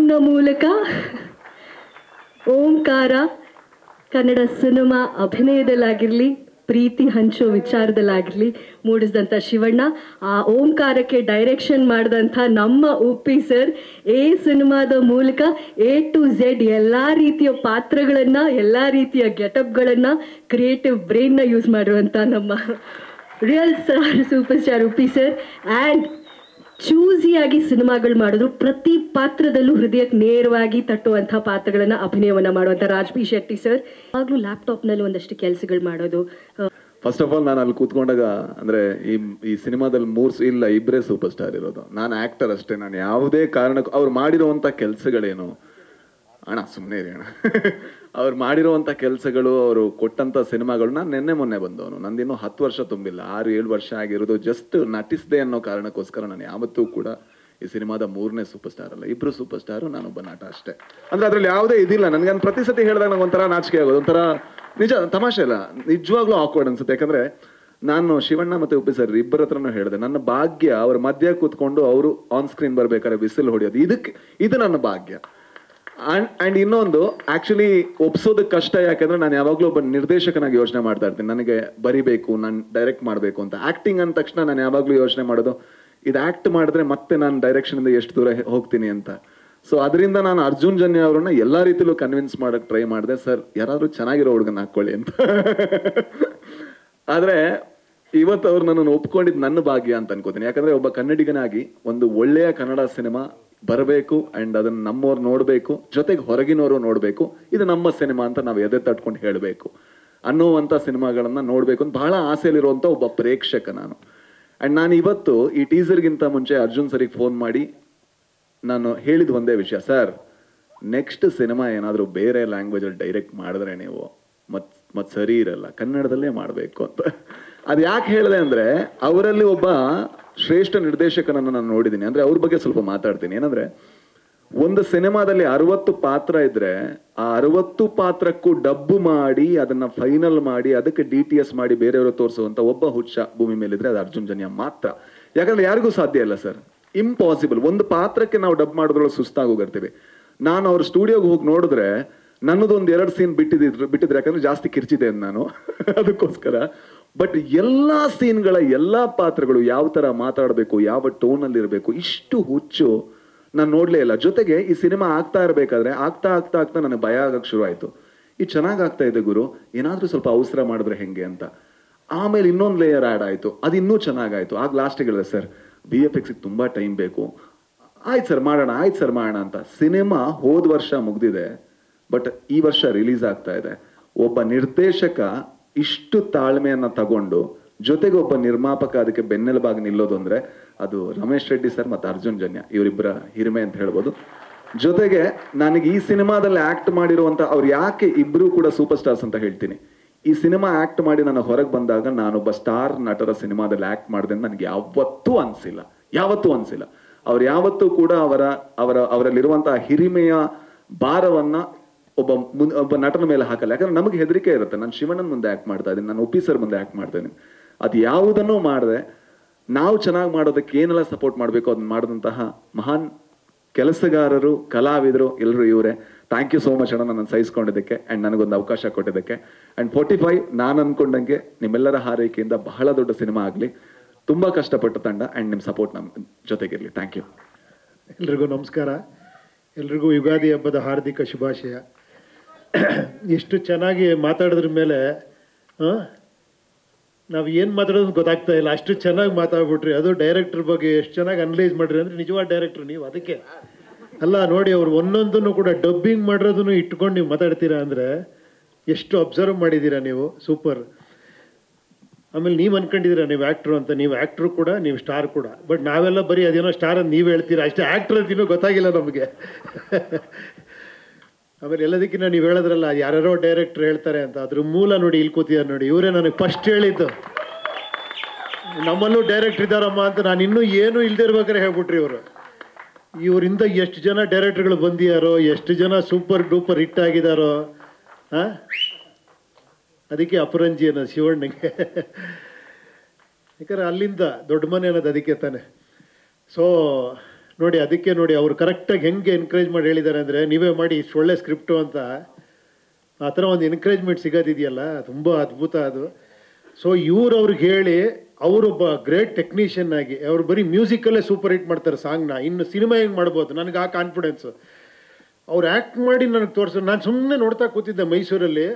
ನ ಮೂಲಕ ಓಂಕಾರ ಕನ್ನಡ ಸಿನಿಮಾ ಅಭಿನಯದಲ್ಲಾಗಿರಲಿ, ಪ್ರೀತಿ ಹಂಚೋ ವಿಚಾರದಲ್ಲಾಗಿರಲಿ ಮೂಡಿಸಿದಂಥ ಶಿವಣ್ಣ, ಆ ಓಂಕಾರಕ್ಕೆ ಡೈರೆಕ್ಷನ್ ಮಾಡಿದಂಥ ನಮ್ಮ ಉಪ್ಪಿ ಸರ್, ಸಿನಿಮಾದ ಮೂಲಕ A to Z ಎಲ್ಲ ರೀತಿಯ ಪಾತ್ರಗಳನ್ನು, ಎಲ್ಲ ರೀತಿಯ ಗೆಟಪ್ಗಳನ್ನು, ಕ್ರಿಯೇಟಿವ್ ಬ್ರೈನ್ನ ಯೂಸ್ ಮಾಡಿರುವಂಥ ನಮ್ಮ real super star Uppi sir. And ಚೂಸಿಯಾಗಿ ಸಿನಿಮಾಗಳು ಮಾಡಿದ್ರು, ಪ್ರತಿ ಪಾತ್ರದಲ್ಲೂ ಹೃದಯಕ್ಕೆ ನೇರವಾಗಿ ತಟ್ಟುವಂಥ ಪಾತ್ರಗಳನ್ನು ಅಭಿನಯವನ್ನು ಮಾಡುವಂಥ ರಾಜ್ ಬಿ ಶೆಟ್ಟಿ ಸರ್. ಆಗಲೂ ಲ್ಯಾಪ್ಟಾಪ್ನಲ್ಲಿ ಒಂದಷ್ಟು ಕೆಲಸಗಳು ಮಾಡೋದು. ಫಸ್ಟ್ ಆಫ್ ಆಲ್ ನಾನು ಅಲ್ಲಿ ಕೂತ್ಕೊಂಡಾಗ ಅಂದರೆ ಈ ಸಿನಿಮಾದಲ್ಲಿ ಇಬ್ಬರೇ ಸೂಪರ್ ಸ್ಟಾರ್ ಇರೋದು. ನಾನು ಆ್ಯಕ್ಟರ್ ಅಷ್ಟೇ. ನಾನು ಯಾವುದೇ ಕಾರಣಕ್ಕೂ ಅವ್ರು ಮಾಡಿರೋವಂಥ ಕೆಲಸಗಳೇನು ಅಣ್ಣ ಸುಮ್ಮನೆ ಇರಿ ಅಣ್ಣ ಅವ್ರು ಮಾಡಿರೋವಂಥ ಕೆಲಸಗಳು, ಅವರು ಕೊಟ್ಟಂಥ ಸಿನಿಮಾಗಳು, ನಾನು ನೆನ್ನೆ ಮೊನ್ನೆ ಬಂದವನು, ನಂದಿನ್ನೂ 10 ವರ್ಷ ತುಂಬಿಲ್ಲ, 6-7 ವರ್ಷ ಆಗಿರೋದು. ಜಸ್ಟ್ ನಟಿಸಿದೆ ಅನ್ನೋ ಕಾರಣಕ್ಕೋಸ್ಕರ ನಾನು ಯಾವತ್ತೂ ಕೂಡ ಈ ಸಿನಿಮಾದ 3ನೇ ಸೂಪರ್ ಸ್ಟಾರ್ ಅಲ್ಲ, ಇಬ್ಬರು ಸೂಪರ್ ಸ್ಟಾರು, ನಾನೊಬ್ಬ ನಟ ಅಷ್ಟೇ. ಅಂದರೆ ಅದರಲ್ಲಿ ಯಾವುದೇ ಇದಿಲ್ಲ. ನನಗೆ ಪ್ರತಿ ಸತಿ ಹೇಳಿದಾಗ ನಂಗೆ ಒಂಥರ ನಾಚಿಕೆ ಆಗೋದು, ಒಂಥರ ನಿಜ ತಮಾಷೆ ಇಲ್ಲ, ನಿಜವಾಗ್ಲೂ ಆಕ್ವರ್ಡ್ ಅನ್ಸುತ್ತೆ. ಯಾಕಂದರೆ ನಾನು ಶಿವಣ್ಣ ಮತ್ತು ಉಪ್ಪಿ ಸರ್ ಇಬ್ಬರ ಹತ್ರನೂ ಹೇಳಿದೆ, ನನ್ನ ಭಾಗ್ಯ ಅವ್ರ ಮಧ್ಯ ಕೂತ್ಕೊಂಡು ಅವರು ಆನ್ ಸ್ಕ್ರೀನ್ ಬರ್ಬೇಕಾದ್ರೆ ವಿಸಿಲ್ ಹೊಡೆಯೋದು, ಇದು ನನ್ನ ಭಾಗ್ಯ. ಆ್ಯಂಡ್ ಇನ್ನೊಂದು ಆ್ಯಕ್ಚುಲಿ ಒಪ್ಸೋದಕ್ಕೆ ಕಷ್ಟ. ಯಾಕಂದರೆ ನಾನು ಯಾವಾಗಲೂ ಒಬ್ಬ ನಿರ್ದೇಶಕನಾಗಿ ಯೋಚನೆ ಮಾಡ್ತಾ ಇರ್ತೀನಿ, ನನಗೆ ಬರಿಬೇಕು, ನಾನು ಡೈರೆಕ್ಟ್ ಮಾಡಬೇಕು ಅಂತ. ಆ್ಯಕ್ಟಿಂಗ್ ಅಂದ ತಕ್ಷಣ ನಾನು ಯಾವಾಗಲೂ ಯೋಚನೆ ಮಾಡೋದು, ಇದು ಆ್ಯಕ್ಟ್ ಮಾಡಿದ್ರೆ ಮತ್ತೆ ನಾನು ಡೈರೆಕ್ಷನಿಂದ ಎಷ್ಟು ದೂರ ಹೋಗ್ತೀನಿ ಅಂತ. ಸೊ ಅದರಿಂದ ನಾನು ಅರ್ಜುನ್ ಜನ್ಯ ಅವ್ರನ್ನ ಎಲ್ಲ ರೀತಿಲೂ ಕನ್ವಿನ್ಸ್ ಮಾಡೋಕ್ಕೆ ಟ್ರೈ ಮಾಡಿದೆ, ಸರ್ ಯಾರಾದರೂ ಚೆನ್ನಾಗಿರೋ ಹುಡುಗನ ಹಾಕ್ಕೊಳ್ಳಿ ಅಂತ. ಆದರೆ ಇವತ್ತು ಅವ್ರು ನನ್ನನ್ನು ಒಪ್ಕೊಂಡಿದ್ದು ನನ್ನ ಭಾಗ್ಯ ಅಂತ ಅನ್ಕೋತೀನಿ. ಯಾಕಂದರೆ ಒಬ್ಬ ಕನ್ನಡಿಗನಾಗಿ ಒಂದು ಒಳ್ಳೆಯ ಕನ್ನಡ ಸಿನಿಮಾ ಬರಬೇಕು, ಆ್ಯಂಡ್ ಅದನ್ನು ನಮ್ಮವ್ರು ನೋಡಬೇಕು, ಜೊತೆಗೆ ಹೊರಗಿನವರು ನೋಡಬೇಕು, ಇದು ನಮ್ಮ ಸಿನಿಮಾ ಅಂತ ನಾವು ಎದೆ ತಟ್ಕೊಂಡು ಹೇಳಬೇಕು ಅನ್ನುವಂಥ ಸಿನಿಮಾಗಳನ್ನು ನೋಡಬೇಕು ಅಂತ ಬಹಳ ಆಸೆಯಲ್ಲಿರುವಂಥ ಒಬ್ಬ ಪ್ರೇಕ್ಷಕ ನಾನು. ಆ್ಯಂಡ್ ನಾನು ಇವತ್ತು ಈ ಟೀಸರ್ಗಿಂತ ಮುಂಚೆ ಅರ್ಜುನ್ ಸರಿಗೆ ಫೋನ್ ಮಾಡಿ ನಾನು ಹೇಳಿದ ಒಂದೇ ವಿಷಯ, ಸರ್ ನೆಕ್ಸ್ಟ್ ಸಿನಿಮಾ ಏನಾದರೂ ಬೇರೆ ಲ್ಯಾಂಗ್ವೇಜಲ್ಲಿ ಡೈರೆಕ್ಟ್ ಮಾಡಿದ್ರೆ ನೀವು ಮತ್ತೆ ಸರಿ ಇರಲ್ಲ, ಕನ್ನಡದಲ್ಲೇ ಮಾಡಬೇಕು ಅಂತ. ಅದು ಯಾಕೆ ಹೇಳಿದೆ ಅಂದರೆ, ಅವರಲ್ಲಿ ಒಬ್ಬ ಶ್ರೇಷ್ಠ ನಿರ್ದೇಶಕನನ್ನು ನಾನು ನೋಡಿದ್ದೀನಿ. ಅಂದರೆ ಅವ್ರ ಬಗ್ಗೆ ಸ್ವಲ್ಪ ಮಾತಾಡ್ತೀನಿ. ಏನಂದರೆ, ಒಂದು ಸಿನಿಮಾದಲ್ಲಿ 60 ಪಾತ್ರ ಇದ್ದರೆ ಆ 60 ಪಾತ್ರಕ್ಕೂ ಡಬ್ಬು ಮಾಡಿ ಅದನ್ನು ಫೈನಲ್ ಮಾಡಿ ಅದಕ್ಕೆ DTS ಮಾಡಿ ಬೇರೆಯವರು ತೋರಿಸುವಂಥ ಒಬ್ಬ ಹುಚ್ಚ ಭೂಮಿ ಮೇಲಿದ್ರೆ ಅದು ಅರ್ಜುನ್ ಜನ್ಯ ಮಾತ್ರ. ಯಾಕಂದರೆ ಯಾರಿಗೂ ಸಾಧ್ಯ ಇಲ್ಲ ಸರ್, ಇಂಪಾಸಿಬಲ್. ಒಂದು ಪಾತ್ರಕ್ಕೆ ನಾವು ಡಬ್ ಮಾಡೋದ್ರೊಳಗೆ ಸುಸ್ತಾಗೋಗಿರ್ತೀವಿ. ನಾನು ಅವ್ರ ಸ್ಟುಡಿಯೋಗೆ ಹೋಗಿ ನೋಡಿದ್ರೆ ನನ್ನದೊಂದು 2 ಸೀನ್ ಬಿಟ್ಟಿದ್ರೆ ಯಾಕಂದ್ರೆ ಜಾಸ್ತಿ ಕಿರ್ಚಿದೆ ನಾನು ಅದಕ್ಕೋಸ್ಕರ. ಬಟ್ ಎಲ್ಲ ಸೀನ್ಗಳ ಎಲ್ಲ ಪಾತ್ರಗಳು ಯಾವ ಥರ ಮಾತಾಡಬೇಕು, ಯಾವ ಟೋನಲ್ಲಿ ಇರಬೇಕು, ಇಷ್ಟು ಹುಚ್ಚು ನಾನು ನೋಡಲೇ ಇಲ್ಲ. ಜೊತೆಗೆ ಈ ಸಿನಿಮಾ ಆಗ್ತಾ ಇರಬೇಕಾದ್ರೆ ಆಗ್ತಾ ನನಗೆ ಭಯ ಆಗಕ್ಕೆ ಶುರು ಆಯಿತು. ಇದು ಚೆನ್ನಾಗಿ ಆಗ್ತಾ ಇದೆ ಗುರು, ಏನಾದರೂ ಸ್ವಲ್ಪ ಅವಸರ ಮಾಡಿದ್ರೆ ಹೆಂಗೆ ಅಂತ. ಆಮೇಲೆ ಇನ್ನೊಂದು ಲೇಯರ್ ಆ್ಯಡ್ ಆಯಿತು, ಅದು ಇನ್ನೂ ಚೆನ್ನಾಗಾಯಿತು. ಆಗ ಲಾಸ್ಟಿಗೆ ಹೇಳಿದೆ, ಸರ್ VFXಗೆ ತುಂಬ ಟೈಮ್ ಬೇಕು, ಆಯ್ತು ಸರ್ ಮಾಡೋಣ ಅಂತ. ಸಿನಿಮಾ ಹೋದ ವರ್ಷ ಮುಗ್ದಿದೆ, ಬಟ್ ಈ ವರ್ಷ ರಿಲೀಸ್ ಆಗ್ತಾ ಇದೆ. ಒಬ್ಬ ನಿರ್ದೇಶಕ ಇಷ್ಟು ತಾಳ್ಮೆಯನ್ನು ತಗೊಂಡು ಜೊತೆಗೆ ಒಬ್ಬ ನಿರ್ಮಾಪಕ ಅದಕ್ಕೆ ಬೆನ್ನೆಲುಬಾಗಿ ನಿಲ್ಲೋದು ಅಂದರೆ ಅದು ರಮೇಶ್ ರೆಡ್ಡಿ ಸರ್ ಮತ್ತು ಅರ್ಜುನ್ ಜನ್ಯ ಇವರಿಬ್ಬರ ಹಿರಿಮೆ ಅಂತ ಹೇಳ್ಬೋದು. ಜೊತೆಗೆ ನನಗೆ ಈ ಸಿನಿಮಾದಲ್ಲಿ ಆ್ಯಕ್ಟ್ ಮಾಡಿರುವಂಥ ಅವ್ರು ಯಾಕೆ ಇಬ್ಬರು ಕೂಡ ಸೂಪರ್ ಸ್ಟಾರ್ಸ್ ಅಂತ ಹೇಳ್ತೀನಿ, ಈ ಸಿನಿಮಾ ಆ್ಯಕ್ಟ್ ಮಾಡಿ ನಾನು ಹೊರಗೆ ಬಂದಾಗ ನಾನೊಬ್ಬ ಸ್ಟಾರ್ ನಟರ ಸಿನಿಮಾದಲ್ಲಿ ಆ್ಯಕ್ಟ್ ಮಾಡಿದೆ ಅಂತ ನನಗೆ ಯಾವತ್ತೂ ಅನಿಸಿಲ್ಲ. ಅವ್ರು ಯಾವತ್ತೂ ಕೂಡ ಅವರಲ್ಲಿರುವಂಥ ಹಿರಿಮೆಯ ಭಾರವನ್ನು ಒಬ್ಬ ನಟನ ಮೇಲೆ ಹಾಕಲ್ಲ. ಯಾಕಂದ್ರೆ ನಮಗೆ ಹೆದರಿಕೆ ಇರುತ್ತೆ, ನಾನು ಶಿವಣ್ಣನ ಮುಂದೆ ಆ್ಯಕ್ಟ್ ಮಾಡ್ತಾ ಇದ್ದೀನಿ, ನಾನು ಉಪ್ಪಿ ಸರ್ ಮುಂದೆ ಆ್ಯಕ್ಟ್ ಮಾಡ್ತಾ ಇದ್ದೀನಿ. ಅದು ಯಾವುದನ್ನೂ ಮಾಡಿದೆ ನಾವು ಚೆನ್ನಾಗಿ ಮಾಡೋದಕ್ಕೆ ಏನೆಲ್ಲ ಸಪೋರ್ಟ್ ಮಾಡಬೇಕು ಅದನ್ನ ಮಾಡಿದಂತಹ ಮಹಾನ್ ಕೆಲಸಗಾರರು, ಕಲಾವಿದರು ಎಲ್ಲರೂ ಇವರೇ. ಥ್ಯಾಂಕ್ ಯು ಸೋ ಮಚ್ ಅಣ್ಣ, ನನ್ನನ್ನು ಸಹಿಸ್ಕೊಂಡಿದ್ದಕ್ಕೆ ಆ್ಯಂಡ್ ನನಗೊಂದು ಅವಕಾಶ ಕೊಟ್ಟಿದ್ದಕ್ಕೆ. ಆ್ಯಂಡ್ 45 ನಾನು ಅಂದ್ಕೊಂಡಂಗೆ ನಿಮ್ಮೆಲ್ಲರ ಹಾರೈಕೆಯಿಂದ ಬಹಳ ದೊಡ್ಡ ಸಿನಿಮಾ ಆಗಲಿ. ತುಂಬ ಕಷ್ಟಪಟ್ಟ ತಂಡ ಆ್ಯಂಡ್ ನಿಮ್ಮ ಸಪೋರ್ಟ್ ನಮ್ಮ ಜೊತೆಗಿರಲಿ. Thank you. ಎಲ್ರಿಗೂ ನಮಸ್ಕಾರ. ಎಲ್ರಿಗೂ ಯುಗಾದಿ ಹಬ್ಬದ ಹಾರ್ದಿಕ ಶುಭಾಶಯ. ಎಷ್ಟು ಚೆನ್ನಾಗಿ ಮಾತಾಡಿದ್ರ ಮೇಲೆ ನಾವು ಏನು ಮಾತಾಡೋದು ಗೊತ್ತಾಗ್ತಾ ಇಲ್ಲ, ಅಷ್ಟು ಚೆನ್ನಾಗಿ ಮಾತಾಡ್ಬಿಟ್ರಿ. ಅದು ಡೈರೆಕ್ಟರ್ ಬಗ್ಗೆ ಎಷ್ಟು ಚೆನ್ನಾಗಿ ಅನಲೈಸ್ ಮಾಡಿರಿ ಅಂದರೆ ನಿಜವಾದ ಡೈರೆಕ್ಟ್ರು ನೀವು. ಅದಕ್ಕೆ ಅಲ್ಲ ನೋಡಿ, ಅವ್ರು ಒಂದೊಂದನ್ನು ಕೂಡ ಡಬ್ಬಿಂಗ್ ಮಾಡಿರೋದನ್ನು ಇಟ್ಕೊಂಡು ನೀವು ಮಾತಾಡ್ತೀರಾ ಅಂದರೆ ಎಷ್ಟು ಅಬ್ಸರ್ವ್ ಮಾಡಿದ್ದೀರಾ ನೀವು. ಸೂಪರ್. ಆಮೇಲೆ ನೀವು ಅನ್ಕೊಂಡಿದ್ದೀರಾ ನೀವು ಆ್ಯಕ್ಟ್ರು ಅಂತ. ನೀವು ಆ್ಯಕ್ಟ್ರು ಕೂಡ, ನೀವು ಸ್ಟಾರ್ ಕೂಡ. ಬಟ್ ನಾವೆಲ್ಲ ಬರೀ ಅದೇನೋ ಸ್ಟಾರ್ ಅಂತ ನೀವು ಹೇಳ್ತೀರಾ ಅಷ್ಟೇ, ಆ್ಯಕ್ಟ್ರ್ ಅಂತ ಇನ್ನೂ ಗೊತ್ತಾಗಿಲ್ಲ ನಮಗೆ. ಆಮೇಲೆ ಎಲ್ಲದಕ್ಕಿಂತ ನೀವು ಹೇಳಿದ್ರಲ್ಲ ಯಾರ್ಯಾರೋ ಡೈರೆಕ್ಟ್ರ್ ಹೇಳ್ತಾರೆ ಅಂತ, ಅದ್ರ ಮೂಲ ನೋಡಿ ಇಲ್ಲಿ ಕೂತಿದ್ದಾರೆ ನೋಡಿ, ಇವರೇ ನನಗೆ ಫಸ್ಟ್ ಹೇಳಿದ್ದು. ನಮ್ಮಲ್ಲೂ ಡೈರೆಕ್ಟ್ರ್ ಇದ್ದಾರಮ್ಮ ಅಂತ ನಾನು ಇನ್ನೂ ಏನೂ ಇಲ್ಲದೆ ಇರ್ಬೇಕಾದ್ರೆ ಹೇಳ್ಬಿಟ್ರಿ ಇವರು. ಇವರಿಂದ ಎಷ್ಟು ಜನ ಡೈರೆಕ್ಟ್ರುಗಳು ಬಂದಿದ್ದಾರೋ, ಎಷ್ಟು ಜನ ಸೂಪರ್ ಡೂಪರ್ ಹಿಟ್ ಆಗಿದ್ದಾರೋ. ಅದಕ್ಕೆ ಅಪರಂಜಿ ಅನ್ನೋದು ಶಿವಣ್ಣಗೆ. ಯಾಕಂದ್ರೆ ಅಲ್ಲಿಂದ ದೊಡ್ಡ ಮನೆ ಅನ್ನೋದು ಅದಕ್ಕೆ ತಾನೆ. ಸೊ ನೋಡಿ ಅದಕ್ಕೆ ನೋಡಿ ಅವ್ರು ಕರೆಕ್ಟಾಗಿ ಹೆಂಗೆ ಎನ್ಕರೇಜ್ ಮಾಡಿ ಹೇಳಿದ್ದಾರೆ ಅಂದರೆ ನೀವೇ ಮಾಡಿ ಇಷ್ಟು ಒಳ್ಳೆ ಸ್ಕ್ರಿಪ್ಟು ಅಂತ ಆ ಥರ ಒಂದು ಎನ್ಕರೇಜ್ಮೆಂಟ್ ಸಿಗೋದಿದೆಯಲ್ಲ ತುಂಬ ಅದ್ಭುತ ಅದು. ಸೊ ಇವ್ರು ಅವ್ರಿಗೆ ಹೇಳಿ ಅವರೊಬ್ಬ ಗ್ರೇಟ್ ಟೆಕ್ನಿಷಿಯನ್ ಆಗಿ ಅವ್ರು ಬರೀ ಮ್ಯೂಸಿಕಲ್ಲೇ ಸೂಪರ್ ಹಿಟ್ ಮಾಡ್ತಾರೆ ಸಾಂಗ್ನ, ಇನ್ನು ಸಿನಿಮಾ ಹೆಂಗೆ ಮಾಡ್ಬೋದು ನನಗೆ ಆ ಕಾನ್ಫಿಡೆನ್ಸು. ಅವ್ರು ಆ್ಯಕ್ಟ್ ಮಾಡಿ ನನಗೆ ತೋರಿಸೋದು, ನಾನು ಸುಮ್ಮನೆ ನೋಡ್ತಾ ಕೂತಿದ್ದೆ ಮೈಸೂರಲ್ಲಿ,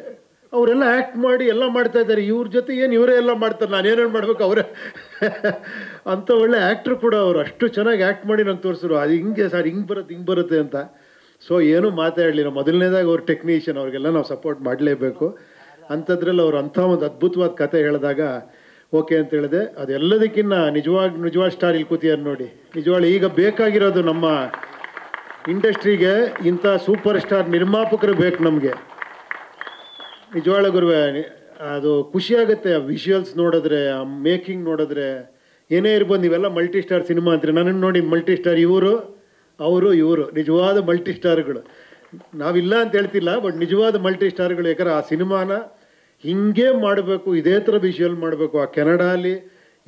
ಅವರೆಲ್ಲ ಆ್ಯಕ್ಟ್ ಮಾಡಿ ಎಲ್ಲ ಮಾಡ್ತಾ ಇದ್ದಾರೆ, ಇವ್ರ ಜೊತೆ ಏನು ಇವರೇ ಎಲ್ಲ ಮಾಡ್ತಾರೆ, ನಾನು ಏನೇನು ಮಾಡ್ಬೇಕು ಅವರೇ ಅಂಥ ಒಳ್ಳೆ ಆ್ಯಕ್ಟ್ರು ಕೂಡ ಅವರು ಅಷ್ಟು ಚೆನ್ನಾಗಿ ಆ್ಯಕ್ಟ್ ಮಾಡಿ ನಂಗೆ ತೋರಿಸಿದ್ರು. ಅದು ಹಿಂಗೆ ಸರ್ ಹಿಂಗೆ ಬರುತ್ತೆ ಅಂತ. ಸೊ ಏನೂ ಮಾತಾಡಲಿಲ್ಲ. ಮೊದಲನೇದಾಗಿ ಅವ್ರು ಟೆಕ್ನಿಷಿಯನ್, ಅವ್ರಿಗೆಲ್ಲ ನಾವು ಸಪೋರ್ಟ್ ಮಾಡಲೇಬೇಕು. ಅಂಥದ್ರಲ್ಲಿ ಅವ್ರು ಅಂಥ ಒಂದು ಅದ್ಭುತವಾದ ಕತೆ ಹೇಳಿದಾಗ ಓಕೆ ಅಂತ ಹೇಳಿದೆ. ಅದೆಲ್ಲದಕ್ಕಿಂತ ನಿಜವಾದ ಸ್ಟಾರ್ ಇಲ್ಲಿ ಕೂತಿಯಾರ ನೋಡಿ. ನಿಜವಾಗ್ಲೂ ಈಗ ಬೇಕಾಗಿರೋದು ನಮ್ಮ ಇಂಡಸ್ಟ್ರಿಗೆ ಇಂಥ ಸೂಪರ್ ಸ್ಟಾರ್ ನಿರ್ಮಾಪಕರು ಬೇಕು ನಮಗೆ. ನಿಜವಾಗ್ಲೂ ಗುರುವೆ ಅದು ಖುಷಿಯಾಗುತ್ತೆ ಆ ವಿಷುವಲ್ಸ್ ನೋಡಿದ್ರೆ, ಆ ಮೇಕಿಂಗ್ ನೋಡಿದ್ರೆ. ಏನೇ ಇರ್ಬೋದು, ನೀವೆಲ್ಲ ಮಲ್ಟಿ ಸ್ಟಾರ್ ಸಿನಿಮಾ ಅಂತೀರಿ, ನನ್ನನ್ನು ನೋಡಿ ಮಲ್ಟಿ ಸ್ಟಾರ್ ಇವರು ನಿಜವಾದ ಮಲ್ಟಿ ಸ್ಟಾರ್ಗಳು. ನಾವಿಲ್ಲ ಅಂತ ಹೇಳ್ತಿಲ್ಲ, ಬಟ್ ನಿಜವಾದ ಮಲ್ಟಿ ಸ್ಟಾರ್ಗಳು. ಯಾಕಂದ್ರೆ ಆ ಸಿನಿಮಾನ ಹಿಂಗೆ ಮಾಡಬೇಕು, ಇದೇ ಥರ ವಿಷುವಲ್ ಮಾಡಬೇಕು, ಆ ಕೆನಡಾಲಿ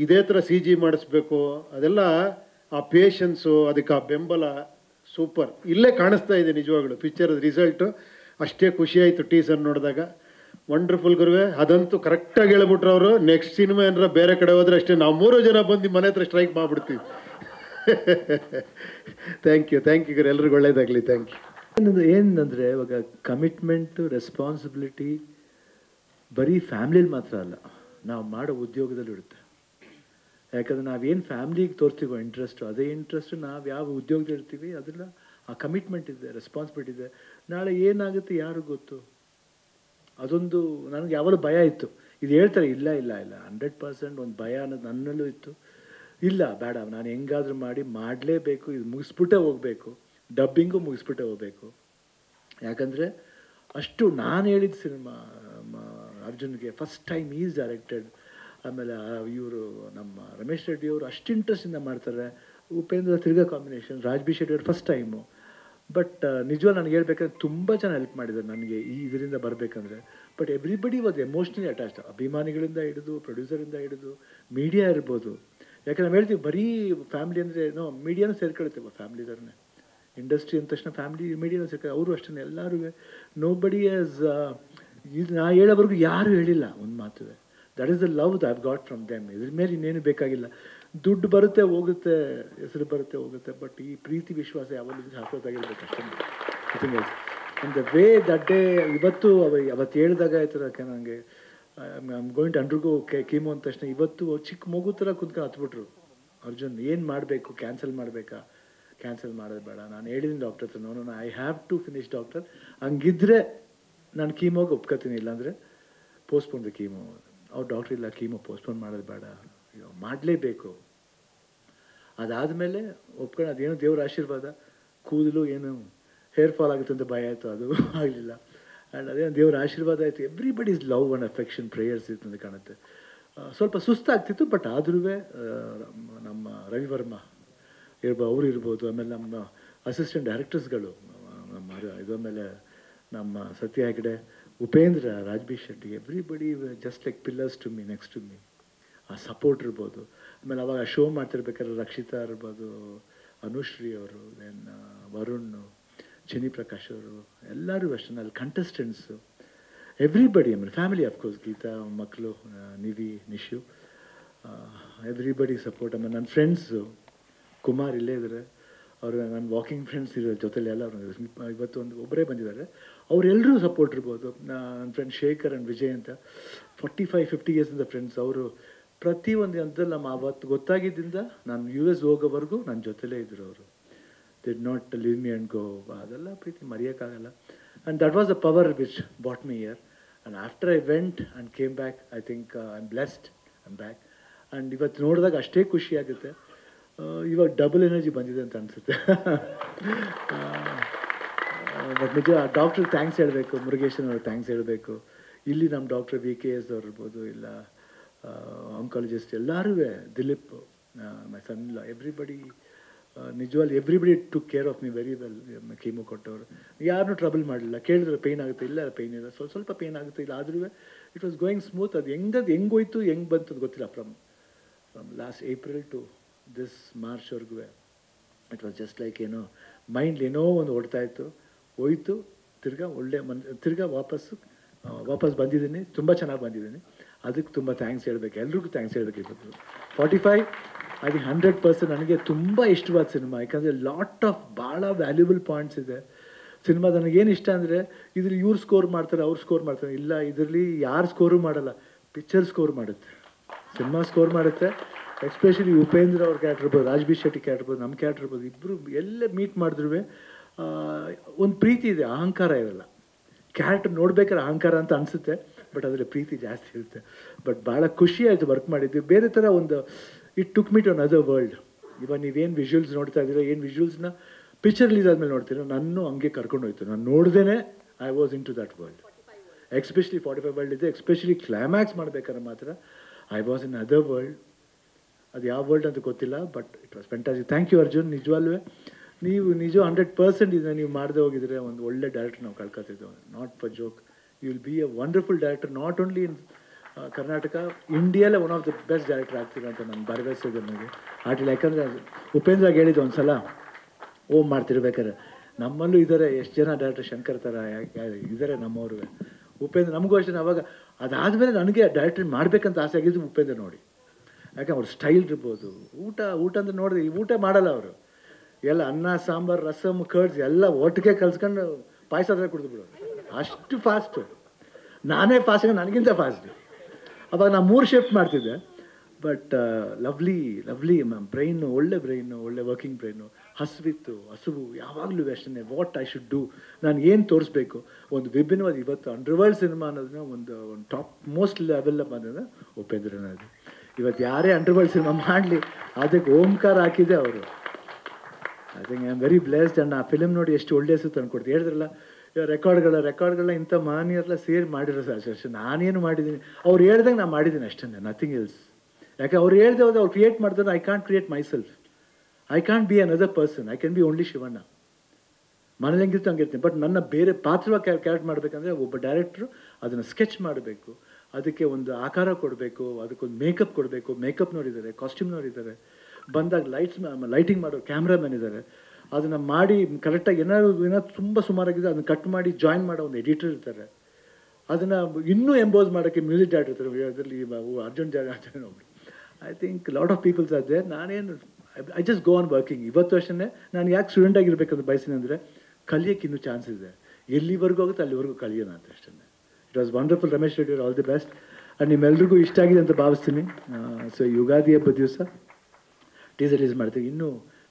ಇದೇ ಥರ CG ಮಾಡಿಸ್ಬೇಕು, ಅದೆಲ್ಲ ಆ ಪೇಷನ್ಸು, ಅದಕ್ಕೆ ಆ ಬೆಂಬಲ ಸೂಪರ್ ಇಲ್ಲೇ ಕಾಣಿಸ್ತಾ ಇದೆ. ನಿಜವಾಗ್ಲು ಪಿಕ್ಚರ್ ರಿಸಲ್ಟು ಅಷ್ಟೇ ಖುಷಿಯಾಯಿತು ಟೀಸರ್ ನೋಡಿದಾಗ. ವಂಡರ್ಫುಲ್ ಗುರುವೆ. ಅದಂತೂ ಕರೆಕ್ಟಾಗಿ ಹೇಳ್ಬಿಟ್ರು ಅವರು. ನೆಕ್ಸ್ಟ್ ಸಿನಿಮಾ ಏನಾರ ಬೇರೆ ಕಡೆ ಹೋದ್ರೆ ಅಷ್ಟೇ, ನಾವು 3 ಜನ ಬಂದು ಮನೆ ಹತ್ರ ಸ್ಟ್ರೈಕ್ ಮಾಡಿಬಿಡ್ತೀವಿ. ಥ್ಯಾಂಕ್ ಯು ಗುರು, ಎಲ್ರಿಗೂ ಒಳ್ಳೇದಾಗಲಿ. Thank you. ಏನಂದರೆ ಇವಾಗ ಕಮಿಟ್ಮೆಂಟು, ರೆಸ್ಪಾನ್ಸಿಬಿಲಿಟಿ ಬರೀ ಫ್ಯಾಮ್ಲಿಲಿ ಮಾತ್ರ ಅಲ್ಲ, ನಾವು ಮಾಡೋ ಉದ್ಯೋಗದಲ್ಲೂ ಇರುತ್ತೆ. ಯಾಕಂದರೆ ನಾವೇನು ಫ್ಯಾಮ್ಲಿಗೆ ತೋರಿಸ್ತೀವೋ ಇಂಟ್ರೆಸ್ಟು, ಅದೇ ಇಂಟ್ರೆಸ್ಟು ನಾವು ಯಾವ ಉದ್ಯೋಗದಲ್ಲಿ ಇರ್ತೀವಿ ಅದೆಲ್ಲ ಆ ಕಮಿಟ್ಮೆಂಟ್ ಇದೆ, ರೆಸ್ಪಾನ್ಸಿಬಿಲಿಟಿ ಇದೆ. ನಾಳೆ ಏನಾಗುತ್ತೆ ಯಾರು ಗೊತ್ತು. ಅದೊಂದು ನನಗೆ ಯಾವಾಗಲೂ ಭಯ ಇತ್ತು. ಇದು ಹೇಳ್ತಾರೆ, ಇಲ್ಲ 100% ಒಂದು ಭಯ ಅನ್ನೋದು ನನ್ನಲ್ಲೂ ಇತ್ತು. ಇಲ್ಲ ಬೇಡ, ನಾನು ಹೆಂಗಾದ್ರೂ ಮಾಡಲೇಬೇಕು, ಇದು ಮುಗಿಸ್ಬಿಟ್ಟೆ ಹೋಗಬೇಕು, ಡಬ್ಬಿಂಗು ಮುಗಿಸ್ಬಿಟ್ಟೆ ಹೋಗಬೇಕು. ಯಾಕಂದರೆ ಅಷ್ಟು ನಾನು ಹೇಳಿದ ಸಿನಿಮಾ ಅರ್ಜುನ್ಗೆ ಫಸ್ಟ್ ಟೈಮ್ ಈಸ್ ಡೈರೆಕ್ಟೆಡ್. ಆಮೇಲೆ ಇವರು ನಮ್ಮ ರಮೇಶ್ ರೆಡ್ಡಿ ಅವರು ಅಷ್ಟು ಇಂಟ್ರೆಸ್ಟಿಂದ ಮಾಡ್ತಾರೆ. ಉಪೇಂದ್ರ ತಿರ್ಗಾ ಕಾಂಬಿನೇಷನ್, ರಾಜ್ ಬಿ ಶೆಟ್ಟಿ ಅವರು ಫಸ್ಟ್ ಟೈಮು. ಬಟ್ ನಿಜವಾಗಿ ನನಗೆ ಹೇಳ್ಬೇಕಂದ್ರೆ ತುಂಬ ಜನ ಹೆಲ್ಪ್ ಮಾಡಿದ್ದಾರೆ ನನಗೆ ಈ ಇದರಿಂದ ಬರಬೇಕಂದ್ರೆ. But everybody was emotionally attached. ಅಭಿಮಾನಿಗಳಿಂದ ಹಿಡಿದು, ಪ್ರೊಡ್ಯೂಸರಿಂದ ಹಿಡಿದು, ಮೀಡಿಯಾ ಇರ್ಬೋದು. ಯಾಕಂದ್ರೆ ನಾವು ಹೇಳ್ತೀವಿ ಬರೀ ಫ್ಯಾಮಿಲಿ ಅಂದರೆ ಮೀಡಿಯಾನೂ ಸೇರ್ಕೊಳ್ತೀವಿ. ಫ್ಯಾಮಿಲಿ ಥರನೇ ಇಂಡಸ್ಟ್ರಿ ಅಂದ ತಕ್ಷಣ ಫ್ಯಾಮಿಲಿ ಮೀಡಿಯಾನೂ ಸೇರ್ಕೊಳ್ಳಿ. ಅವರು ಅಷ್ಟೇ ಎಲ್ಲರೂ ನೋಬಡಿ ಆಸ್ ಇದು ನಾ ಹೇಳೋವರೆಗೂ ಯಾರೂ ಹೇಳಿಲ್ಲ ಒಂದು ಮಾತುವೆ. That is the love I have got from them. ಇದ್ರ ಮೇಲೆ ಇನ್ನೇನು ಬೇಕಾಗಿಲ್ಲ. ದುಡ್ಡು ಬರುತ್ತೆ ಹೋಗುತ್ತೆ, ಹೆಸರು ಬರುತ್ತೆ ಹೋಗುತ್ತೆ, ಬಟ್ ಈ ಪ್ರೀತಿ ವಿಶ್ವಾಸ ಯಾವಾಗಲೂ ಶಾಶ್ವತವಾಗಿರ್ಬೇಕು ಅಷ್ಟೇ. In the way that day ಇವತ್ತು ಅವತ್ತು ಹೇಳಿದಾಗ ಆಯ್ತು ನನಗೆ I'm going to undergo chemo ಅಂದ ತಕ್ಷಣ ಇವತ್ತು ಚಿಕ್ಕ ಮಗು ಥರ ಕುಂತ್ಕೊಂಡು ಹತ್ಬಿಟ್ರು. ಅರ್ಜುನ್ ಏನು ಮಾಡಬೇಕು, ಕ್ಯಾನ್ಸಲ್ ಮಾಡಬೇಕಾ? ಕ್ಯಾನ್ಸಲ್ ಮಾಡೋದು ಬೇಡ. ನಾನು ಹೇಳಿದ್ದೀನಿ ಡಾಕ್ಟರ್ ಹತ್ರ, no I have to finish doctor. ಹಂಗಿದ್ರೆ ನಾನು ಕೀಮೋಗೆ ಒಪ್ಕೋತೀನಿ, ಇಲ್ಲಾಂದರೆ ಪೋಸ್ಟ್ಪೋನ್ ದ ಕೀಮೋ. ಅವ್ರು ಡಾಕ್ಟ್ರ್ ಇಲ್ಲ, ಕೀಮೋ ಪೋಸ್ಟ್ಪೋನ್ ಮಾಡೋದು ಬೇಡ, ಮಾಡಲೇಬೇಕು. ಅದಾದಮೇಲೆ ಒಪ್ಕೊಂಡು ಅದೇನು ದೇವ್ರ ಆಶೀರ್ವಾದ, ಕೂದಲು ಏನು ಹೇರ್ ಫಾಲ್ ಆಗುತ್ತೆ ಅಂತ ಭಯ ಆಯಿತು, ಅದು ಆಗಲಿಲ್ಲ. ಆ್ಯಂಡ್ ಅದೇನು ದೇವ್ರ ಆಶೀರ್ವಾದ ಆಯಿತು. Everybody is love and affection, prayers ಇತ್ತು ಅಂತ ಕಾಣುತ್ತೆ. ಸ್ವಲ್ಪ ಸುಸ್ತಾಗ್ತಿತ್ತು, ಬಟ್ ಆದ್ರೂ ನಮ್ಮ ರವಿವರ್ಮ ಅವ್ರು ಇರ್ಬೋದು, ಆಮೇಲೆ ನಮ್ಮ ಅಸಿಸ್ಟೆಂಟ್ ಡೈರೆಕ್ಟರ್ಸ್ಗಳು, ನಮ್ಮ ಇದೊಂದ್ಮೇಲೆ ನಮ್ಮ Satya Hegde, Upendra, Raj B Shetty, everybody just like pillars to me, next to me. ಆ ಸಪೋರ್ಟ್ ಇರ್ಬೋದು. ಆಮೇಲೆ ಅವಾಗ ಶೋ ಮಾಡ್ತಿರ್ಬೇಕಾದ್ರೆ ರಕ್ಷಿತಾ ಇರ್ಬೋದು, ಅನುಶ್ರೀ ಅವರು, ದೆನ್ ವರುಣ್, ಚಿನಿ ಪ್ರಕಾಶ್ ಅವರು, ಎಲ್ಲರೂ ಅಷ್ಟೇ. ಅಲ್ಲಿ ಕಂಟೆಸ್ಟೆಂಟ್ಸು, ಎವ್ರಿಬಡಿ, ಆಮೇಲೆ ಫ್ಯಾಮಿಲಿ ಅಫ್ಕೋರ್ಸ್, ಗೀತಾ ಮಕ್ಕಳು, ನಿಧಿ, ನಿಶು, ಎವ್ರಿಬಡಿ ಸಪೋರ್ಟ್. ಆಮೇಲೆ ನನ್ನ ಫ್ರೆಂಡ್ಸು ಕುಮಾರ್ ಇಲ್ಲೇ ಇದ್ದಾರೆ, ಅವರು ನನ್ನ ವಾಕಿಂಗ್ ಫ್ರೆಂಡ್ಸ್ ಇರೋ ಜೊತೆಲಿ ಎಲ್ಲ ಇವತ್ತು ಒಬ್ಬರೇ ಬಂದಿದ್ದಾರೆ. ಅವರೆಲ್ಲರೂ ಸಪೋರ್ಟ್ ಇರ್ಬೋದು. ನನ್ನ ಫ್ರೆಂಡ್ ಶೇಖರ್ ಆ್ಯಂಡ್ ವಿಜಯ್ ಅಂತ 45-50 ಇಯರ್ಸಿಂದ ಫ್ರೆಂಡ್ಸ್. ಅವರು ಪ್ರತಿಯೊಂದು ಹಂತದಲ್ಲಿ ನಮ್ಮ ಅವತ್ತು ಗೊತ್ತಾಗಿದ್ದರಿಂದ ನಾನು US ಹೋಗೋವರೆಗೂ ನನ್ನ ಜೊತೆಲೇ ಇದ್ದರು. ಅವರು did not leave me and go. ಅದೆಲ್ಲ ಪ್ರೀತಿ ಮರೆಯೋಕ್ಕಾಗಲ್ಲ. And that was the power which brought me here. And after I went and came back, I think I am blessed, I am back. And ಇವತ್ತು ನೋಡಿದಾಗ ಅಷ್ಟೇ ಖುಷಿ ಆಗುತ್ತೆ. ಇವಾಗ double energy ಬಂದಿದೆ ಅಂತ ಅನಿಸುತ್ತೆ. ಬಟ್ ನಿಜ ಡಾಕ್ಟ್ರಿಗೆ ಥ್ಯಾಂಕ್ಸ್ ಹೇಳಬೇಕು, ಮುರುಗೇಶನ್ ಅವ್ರಿಗೆ ಥ್ಯಾಂಕ್ಸ್ ಹೇಳಬೇಕು. ಇಲ್ಲಿ ನಮ್ಮ ಡಾಕ್ಟರ್ VKS ಅವ್ರು ಇರ್ಬೋದು, ಇಲ್ಲ ಆಂಕಾಲಜಿಸ್ಟ್ ಎಲ್ಲರೂ, ದಿಲೀಪ್, ಮೈ ಸನ್ ಇಲ್ಲ, ಎವ್ರಿಬಡಿ, ನಿಜವಾಗ್ಲೂ everybody took care of me very well. Chemo ಕೊಟ್ಟವರು ಯಾರನ್ನೂ ಟ್ರಬಲ್ ಮಾಡಲಿಲ್ಲ. ಕೇಳಿದ್ರೆ ಪೇಯ್ನ್ ಆಗುತ್ತೆ, ಇಲ್ಲ ಪೇಯ್ನ್ ಇಲ್ಲ, ಸ್ವಲ್ಪ ಪೇಯ್ನ್ ಆಗುತ್ತೆ, ಇಲ್ಲ ಆದ್ರೂ ಇಟ್ ವಾಸ್ ಗೋಯಿಂಗ್ ಸ್ಮೂತ್. ಅದು ಹೆಂಗೆ ಹೋಯ್ತು, ಹೆಂಗೆ ಬಂತು ಅದು ಗೊತ್ತಿಲ್ಲ. From last April to this ಮಾರ್ಚ್ವರೆಗೂ ಇಟ್ ವಾಸ್ ಜಸ್ಟ್ ಲೈಕ್ ಏನೋ ಮೈಂಡ್ ಏನೋ ಒಂದು ಓಡ್ತಾ ಇತ್ತು, ಹೋಯ್ತು, ತಿರ್ಗಾ ತಿರ್ಗಾ ವಾಪಸ್ ಬಂದಿದ್ದೀನಿ, ತುಂಬ ಚೆನ್ನಾಗಿ ಬಂದಿದ್ದೀನಿ. ಅದಕ್ಕೆ ತುಂಬ ಥ್ಯಾಂಕ್ಸ್ ಹೇಳಬೇಕು, ಎಲ್ರಿಗೂ ಥ್ಯಾಂಕ್ಸ್ ಹೇಳಬೇಕು. ಇವತ್ತು 45 ಅದು 100% ನನಗೆ ತುಂಬ ಇಷ್ಟವಾದ ಸಿನಿಮಾ. ಯಾಕಂದರೆ ಲಾಟ್ ಆಫ್ ಭಾಳ ವ್ಯಾಲ್ಯೂಬಲ್ ಪಾಯಿಂಟ್ಸ್ ಇದೆ ಸಿನಿಮಾ. ನನಗೇನು ಇಷ್ಟ ಅಂದರೆ ಇದ್ರಲ್ಲಿ ಇವ್ರು ಸ್ಕೋರ್ ಮಾಡ್ತಾರೆ, ಅವ್ರು ಸ್ಕೋರ್ ಮಾಡ್ತಾರೆ, ಇಲ್ಲ ಇದರಲ್ಲಿ ಯಾರು ಸ್ಕೋರು ಮಾಡಲ್ಲ, ಪಿಕ್ಚರ್ ಸ್ಕೋರ್ ಮಾಡುತ್ತೆ, ಸಿನಿಮಾ ಸ್ಕೋರ್ ಮಾಡುತ್ತೆ. ಎಸ್ಪೆಷಲಿ ಉಪೇಂದ್ರ ಅವ್ರ ಕ್ಯಾರೆಕ್ಟರ್ ಇರ್ಬೋದು, ರಾಜ್ಬಿ ಶೆಟ್ಟಿ ಕ್ಯಾರೆಕ್ಟರ್ ಇರ್ಬೋದು, ನಮ್ಮ ಕ್ಯಾರೆಕ್ಟರ್ ಇರ್ಬೋದು, ಇಬ್ಬರು ಎಲ್ಲ ಮೀಟ್ ಮಾಡಿದ್ರು ಒಂದು ಪ್ರೀತಿ ಇದೆ, ಅಹಂಕಾರ ಇರಲ್ಲ. ಕ್ಯಾರೆಕ್ಟರ್ ನೋಡ್ಬೇಕಾದ್ರೆ ಅಹಂಕಾರ ಅಂತ ಅನಿಸುತ್ತೆ, ಬಟ್ ಅದರಲ್ಲಿ ಪ್ರೀತಿ ಜಾಸ್ತಿ ಇರುತ್ತೆ. ಬಟ್ ಭಾಳ ಖುಷಿ ಆಯಿತು ವರ್ಕ್ ಮಾಡಿದ್ವಿ. ಬೇರೆ ಥರ ಒಂದು it took meet on other world. ಇವಾಗ ನೀವೇನು ವಿಜುವಲ್ಸ್ ನೋಡ್ತಾ ಇದ್ದೀರಾ, ಏನು ವಿಜುವಲ್ಸ್ನ ಪಿಕ್ಚರ್ ರಿಲೀಸ್ ಆದಮೇಲೆ ನೋಡ್ತೀರಾ, ನಾನು ಹಂಗೆ ಕರ್ಕೊಂಡು ಹೋಯ್ತು. ನಾನು ನೋಡ್ದೇ I was into that world. Especially 45 world ಇದೆ, ಎಸ್ಪೆಷಲಿ ಕ್ಲೈಮ್ಯಾಕ್ಸ್ ಮಾಡ್ಬೇಕಾದ್ರೆ ಮಾತ್ರ I was in other world. ಅದು ಯಾವ ವರ್ಲ್ಡ್ ಅಂತ ಗೊತ್ತಿಲ್ಲ, but it was fantastic. Thank you Arjun, ನಿಜವಾಲ್ವೇ ನೀವು 100% ಇದೆ. ನೀವು ಮಾಡದೆ ಹೋಗಿದ್ರೆ ಒಂದು ಒಳ್ಳೆ ಡೈರೆಕ್ಟರ್ ನಾವು ಕಳ್ಕೊತಿದ್ದೆವು. Not for joke, you will be a wonderful director, not only in Karnataka, ಇಂಡಿಯಾಲೇ one of the best director ಆಗ್ತೀರ ಅಂತ ನಾನು ಭರವಸೆ ಇದೆ ನನಗೆ ಆಟಿಲ್ಲ. ಯಾಕಂದರೆ ಉಪೇಂದ್ರಾಗ ಹೇಳಿದ್ದು ಒಂದು ಸಲ ಓಮ್ ಮಾಡ್ತಿರ್ಬೇಕಾದ್ರೆ, ನಮ್ಮಲ್ಲೂ ಇದ್ದಾರೆ ಎಷ್ಟು ಜನ ಡೈರೆಕ್ಟರ್, ಶಂಕರ್ ಥರ ಇದ್ದಾರೆ ನಮ್ಮವರು. ಉಪೇಂದ್ರ ನಮಗೂ ಅಷ್ಟೇ. ಅವಾಗ ಅದಾದಮೇಲೆ ನನಗೆ ಡೈರೆಕ್ಟರ್ ಮಾಡಬೇಕಂತ ಆಸೆ ಆಗಿದ್ದು ಉಪೇಂದ್ರ ನೋಡಿ. ಯಾಕೆ ಅವ್ರ ಸ್ಟೈಲ್ ಇರ್ಬೋದು, ಊಟ ಅಂತ ನೋಡಿದ್ರೆ ಊಟ ಮಾಡಲ್ಲ ಅವರು, ಎಲ್ಲ ಅನ್ನ ಸಾಂಬಾರು ರಸಮ್ ಕರ್ಡ್ಸ್ ಎಲ್ಲ ಒಟ್ಟಿಗೆ ಕಲ್ಸ್ಕೊಂಡು ಪಾಯಸ ಥರ ಕುಡಿದು ಬಿಡೋರು, ಅಷ್ಟು ಫಾಸ್ಟು. ನಾನೇ ಫಾಸ್ಟ್, ನನಗಿಂತ ಫಾಸ್ಟ್. ಅವಾಗ ನಾನು 3 ಶಿಫ್ಟ್ ಮಾಡ್ತಿದ್ದೆ. ಬಟ್ ಲವ್ಲಿ ಬ್ರೈನು, ಒಳ್ಳೆ ಬ್ರೈನು, ಒಳ್ಳೆ ವರ್ಕಿಂಗ್ ಬ್ರೈನು, ಹಸುವು ಯಾವಾಗಲೂ ಅಷ್ಟೇ. ವಾಟ್ ಐ ಶುಡ್ ಡೂ, ನಾನು ಏನು ತೋರಿಸ್ಬೇಕು, ಒಂದು ವಿಭಿನ್ನವಾದ ಇವತ್ತು ಅಂಡರ್ವರ್ಲ್ಡ್ ಸಿನಿಮಾ ಅನ್ನೋದನ್ನ ಒಂದು ಟಾಪ್ ಮೋಸ್ಟ್ ಲೆವೆಲ್ ಬಂದಿದೆ ಉಪೇಂದ್ರನದು. ಇವತ್ತು ಯಾರೇ ಅಂಡರ್ವರ್ಲ್ಡ್ ಸಿನಿಮಾ ಮಾಡಲಿ ಅದಕ್ಕೆ ಓಂಕಾರ ಹಾಕಿದೆ ಅವರು. I think I am very blessed. And ಆ ಫಿಲ್ಮ್ ನೋಡಿ ಎಷ್ಟು ಒಳ್ಳೆ ಹೆಸರು ತಂದುಕೊಡ್ತೀವಿ. ಹೇಳಿದ್ರಲ್ಲ ರೆಕಾರ್ಡ್ಗಳನ್ನ ಇಂಥ ಮಾನಿಯರೆಲ್ಲ ಸೇರಿ ಮಾಡಿರೋ ಸರ್. ನಾನೇನು ಮಾಡಿದ್ದೀನಿ, ಅವ್ರು ಹೇಳ್ದಂಗೆ ನಾನು ಮಾಡಿದ್ದೀನಿ ಅಷ್ಟೇ, ನಥಿಂಗ್ ಎಲ್ಸ್. ಯಾಕೆ ಅವ್ರು ಹೇಳ್ದೆ ಹೋದ್ರೆ ಅವ್ರು ಕ್ರಿಯೇಟ್ ಮಾಡ್ತಾರೆ, I can't create my self, I can't be another person, I can be only Shivanna. ಮನೇಲಿ ಹೆಂಗಿರ್ತು ಹಂಗಿರ್ತೀನಿ. ಬಟ್ ನನ್ನ ಬೇರೆ ಪಾತ್ರವಾಗಿ ಕ್ಯಾರೆಕ್ಟ್ ಮಾಡಬೇಕಂದ್ರೆ ಒಬ್ಬ ಡೈರೆಕ್ಟ್ರು ಅದನ್ನು ಸ್ಕೆಚ್ ಮಾಡಬೇಕು, ಅದಕ್ಕೆ ಒಂದು ಆಕಾರ ಕೊಡಬೇಕು, ಅದಕ್ಕೊಂದು ಮೇಕಪ್ ಕೊಡಬೇಕು. ಮೇಕಪ್ನವ್ರಿದ್ದಾರೆ, ಕಾಸ್ಟ್ಯೂಮ್ನವ್ರಿದ್ದಾರೆ, ಬಂದಾಗ ಲೈಟಿಂಗ್ ಮಾಡೋ ಕ್ಯಾಮ್ರಾಮನ್ ಇದ್ದಾರೆ. ಅದನ್ನು ಮಾಡಿ ಕರೆಕ್ಟಾಗಿ ಏನಾದ್ರು ತುಂಬ ಸುಮಾರಾಗಿದೆ ಅದನ್ನು ಕಟ್ ಮಾಡಿ ಜಾಯಿನ್ ಮಾಡೋ ಒಂದು ಎಡಿಟರ್ ಇರ್ತಾರೆ. ಅದನ್ನು ಇನ್ನೂ ಎಂಬೋಸ್ ಮಾಡೋಕ್ಕೆ ಮ್ಯೂಸಿಕ್ ಡೈರೆಕ್ಟರ್ ಇರ್ತಾರೆ. ಅದರಲ್ಲಿ ಅರ್ಜುನ್ ಜಾರ್ಜನ್ ಒಬ್ಬರು. I think lot of peoples ಆದ್ರೆ ನಾನೇನು I just go on working. ಇವತ್ತು ಅಷ್ಟೇ ನಾನು ಯಾಕೆ ಸ್ಟೂಡೆಂಟ್ ಆಗಿರ್ಬೇಕಂತ ಬಯಸಿನಿ ಅಂದರೆ ಕಲಿಯೋಕ್ಕೆ ಇನ್ನೂ ಚಾನ್ಸ್ ಇದೆ, ಎಲ್ಲಿವರೆಗೂ ಆಗುತ್ತೆ ಅಲ್ಲಿವರೆಗೂ ಕಲಿಯೋಣ ಅಂತ ಅಷ್ಟೇ. It was wonderful. Ramesh Reddy, all the best. And ನಿಮ್ಮೆಲ್ರಿಗೂ ಇಷ್ಟ ಆಗಿದೆ ಅಂತ ಭಾವಿಸ್ತೀನಿ. ಸೊ ಯುಗಾದಿ ಹಬ್ಬದ ದಿವಸ ಟೀಸರ್ ರಿಲೀಸ್ ಮಾಡ್ತೀವಿ. ಇನ್ನೂ